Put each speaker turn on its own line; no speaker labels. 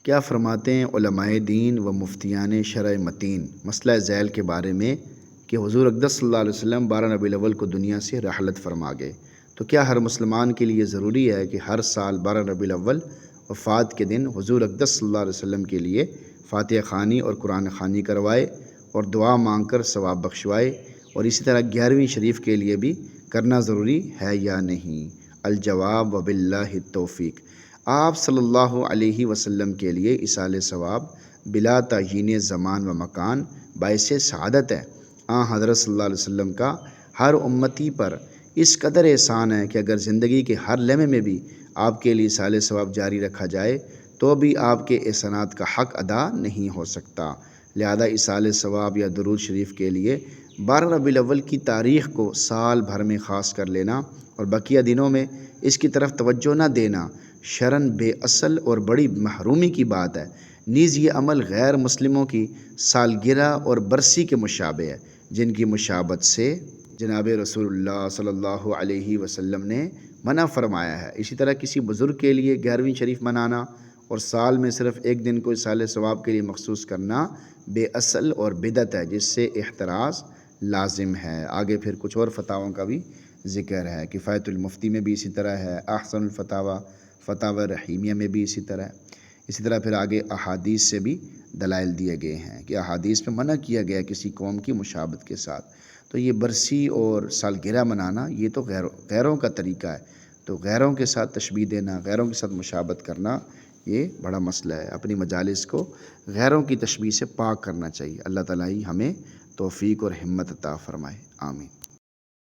کیا فرماتے ہیں علماء دین و مفتیان شرع متین مسئلہ ذیل کے بارے میں کہ حضور اقدس صلی اللہ علیہ وسلم 12 ربیع الاول کو دنیا سے رحلت فرما گئے، تو کیا ہر مسلمان کے لیے ضروری ہے کہ ہر سال 12 ربیع الاول وفات کے دن حضور اقدس صلی اللہ علیہ وسلم کے لیے فاتحہ خوانی اور قرآن خوانی کروائے اور دعا مانگ کر ثواب بخشوائے، اور اسی طرح 11ویں شریف کے لیے بھی کرنا ضروری ہے یا نہیں؟ الجواب وباللہ التوفیق۔ آپ صلی اللہ علیہ وسلم کے لیے ایصال ثواب بلا تعیین زمان و مکان باعث سعادت ہے۔ حضرت صلی اللہ علیہ وسلم کا ہر امتی پر اس قدر احسان ہے کہ اگر زندگی کے ہر لمحے میں بھی آپ کے لیے ایصال ثواب جاری رکھا جائے تو بھی آپ کے احسانات کا حق ادا نہیں ہو سکتا۔ لہذا ایصال ثواب یا درود شریف کے لیے 12 ربیع الاول کی تاریخ کو سال بھر میں خاص کر لینا اور بقیہ دنوں میں اس کی طرف توجہ نہ دینا شرعاً بے اصل اور بڑی محرومی کی بات ہے۔ نیز یہ عمل غیر مسلموں کی سالگرہ اور برسی کے مشابہ ہے، جن کی مشابہت سے جناب رسول اللہ صلی اللہ علیہ وسلم نے منع فرمایا ہے۔ اسی طرح کسی بزرگ کے لیے 11ویں شریف منانا اور سال میں صرف ایک دن کو ایصال ثواب کے لیے مخصوص کرنا بے اصل اور بدعت ہے، جس سے احتراز لازم ہے۔ آگے پھر کچھ اور فتاووں کا بھی ذکر ہے۔ کفایت المفتی میں بھی اسی طرح ہے، احسن الفتاوی فتاوی رحیمیہ میں بھی اسی طرح ہے۔ اسی طرح پھر آگے احادیث سے بھی دلائل دیے گئے ہیں کہ احادیث میں منع کیا گیا کسی قوم کی مشابہت کے ساتھ۔ تو یہ برسی اور سالگرہ منانا یہ تو غیروں کا طریقہ ہے، تو غیروں کے ساتھ تشبیہ دینا، غیروں کے ساتھ مشابہت کرنا یہ بڑا مسئلہ ہے۔ اپنی مجالس کو غیروں کی تشبیہ سے پاک کرنا چاہیے۔ اللہ تعالیٰ ہی ہمیں توفیق اور ہمت عطا فرمائے، آمین۔